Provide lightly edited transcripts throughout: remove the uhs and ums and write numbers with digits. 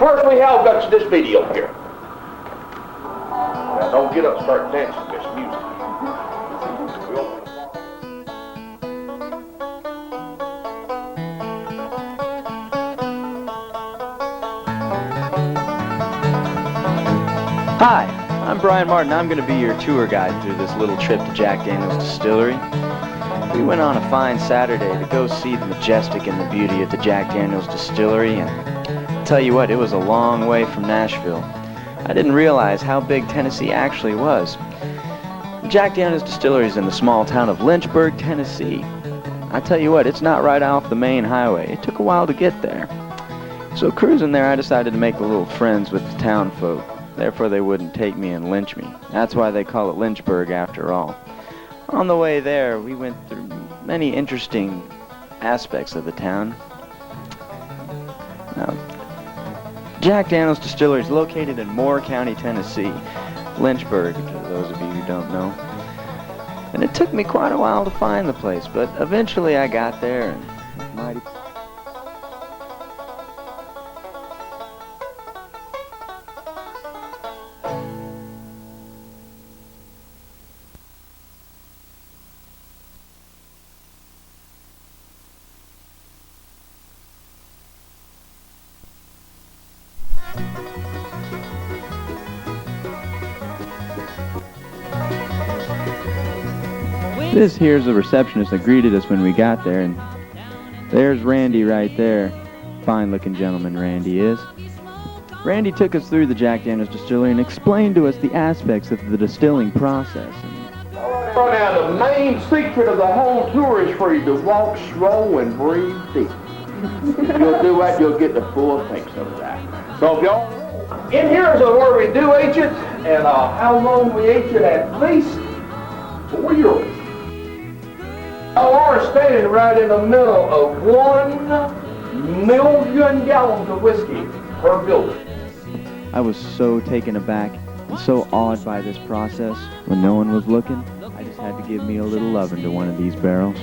first we have got this video here. Now don't get up and start dancing this music. Hi, I'm Brian Martin. I'm going to be your tour guide through this little trip to Jack Daniel's Distillery. We went on a fine Saturday to go see the majestic and the beauty of the Jack Daniel's Distillery, and I'll tell you what, it was a long way from Nashville. I didn't realize how big Tennessee actually was. The Jack Daniel's Distillery is in the small town of Lynchburg, Tennessee. I tell you what, it's not right off the main highway. It took a while to get there. So cruising there, I decided to make a little friends with the town folk. Therefore, they wouldn't take me and lynch me. That's why they call it Lynchburg after all. On the way there, we went through many interesting aspects of the town. Now, Jack Daniel's Distillery is located in Moore County, Tennessee. Lynchburg, to those of you who don't know. And it took me quite a while to find the place, but eventually I got there, and it was mighty... This here's the receptionist that greeted us when we got there, and there's Randy right there. Fine-looking gentleman Randy is. Randy took us through the Jack Daniel's Distillery and explained to us the aspects of the distilling process. Well, now, the main secret of the whole tour is for you to walk slow and breathe deep. If you'll do that, you'll get the full effects of that. So if y'all... In here is where we do age it, and how long we age it, at least 4 years. Y'all are standing right in the middle of 1 million gallons of whiskey per building. I was so taken aback and so awed by this process. When no one was looking, I just had to give me a little loving to one of these barrels.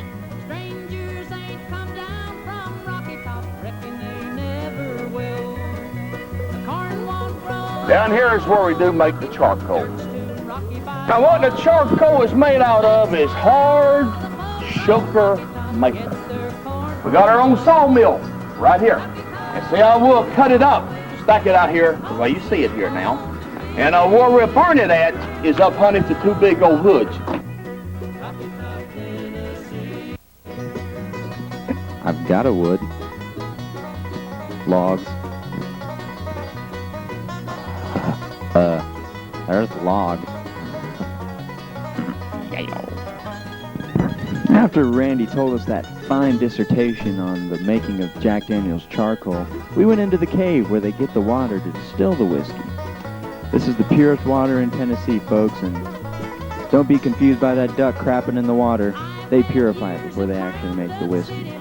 Down here is where we do make the charcoal. Now what the charcoal is made out of is hard sugar maple. We got our own sawmill right here. And see how we'll cut it up, stack it out here the way you see it here now. And where we'll burn it at is up underneath the 2 big old hoods. I've got a wood. Logs. There's logs. After Randy told us that fine dissertation on the making of Jack Daniel's charcoal, we went into the cave where they get the water to distill the whiskey. This is the purest water in Tennessee, folks, and don't be confused by that duck crapping in the water. They purify it before they actually make the whiskey.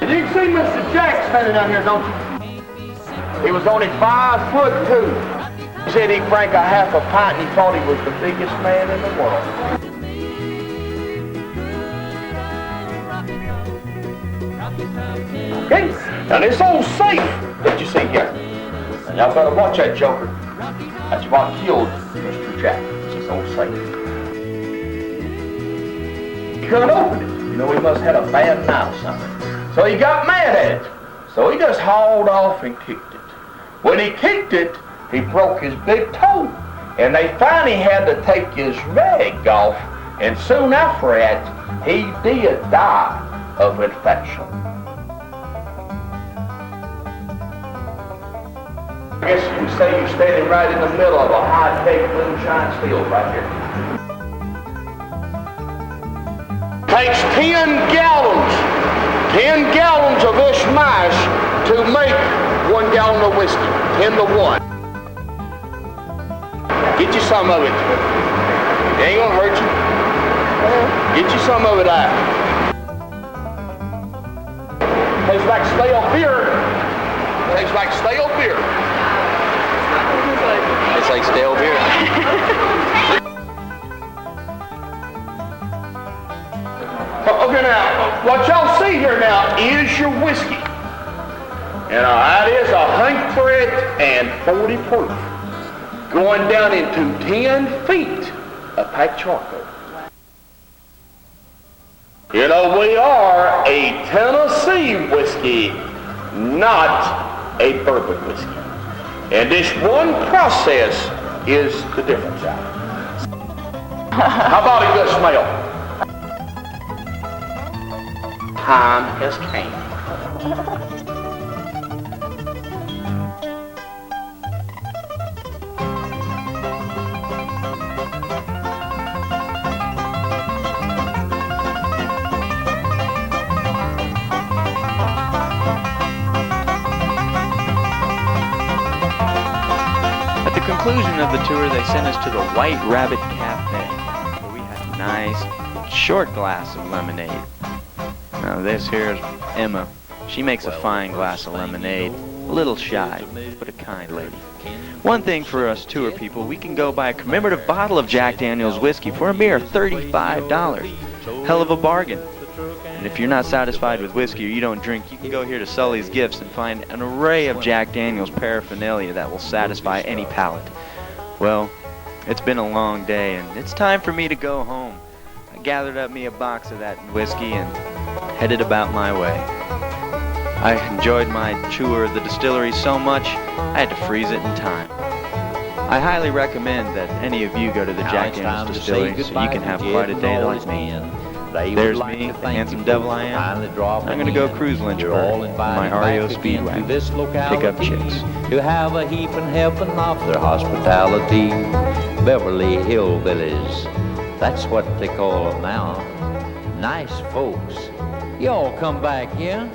You can see Mr. Jack standing down here, don't you? He was only 5'2". He said he drank a half a pint and he thought he was the biggest man in the world. Okay, now this old safe that you see here. And y'all better watch that joker. That's what killed Mr. Jack. It's his old safe. He couldn't open it. You know, he must have had a bad night or something. So he got mad at it. So he just hauled off and kicked it. When he kicked it, he broke his big toe. And they finally had to take his leg off. And soon after that, he did die of infection. I guess you can say you're standing right in the middle of a high-tech moonshine still right here. Takes 10 gallons of this mash to make 1 gallon of whiskey, 10 to 1. Get you some of it. It ain't gonna hurt you. Get you some of it out. Tastes like stale beer. Tastes like stale beer. It's like stale beer. Okay, now, what y'all see here now is your whiskey. And that is a hundred and 40 proof, going down into 10 feet of packed charcoal. You know, we are a Tennessee whiskey, not a bourbon whiskey. And this one process is the difference out. How about a good smell? Time has came. At the conclusion of the tour, they sent us to the White Rabbit Cafe, where we had a nice short glass of lemonade. Now this here is Emma. She makes a fine glass of lemonade, a little shy, but a kind lady. One thing for us tour people, we can go buy a commemorative bottle of Jack Daniel's whiskey for a mere $35. Hell of a bargain. And if you're not satisfied with whiskey or you don't drink, you can go here to Sully's Gifts and find an array of Jack Daniel's paraphernalia that will satisfy any palate. Well, it's been a long day and it's time for me to go home. I gathered up me a box of that whiskey and headed about my way. I enjoyed my tour of the distillery so much, I had to freeze it in time. I highly recommend that any of you go to the Jack Daniel's Distillery so you can have quite a day like me. There's me, the handsome devil I am. I'm going to go cruise Lynchburg in my REO Speedway, pick up chicks. To have a heaping helping of their hospitality. Beverly Hillbillies, that's what they call them now. Nice folks. You all come back here.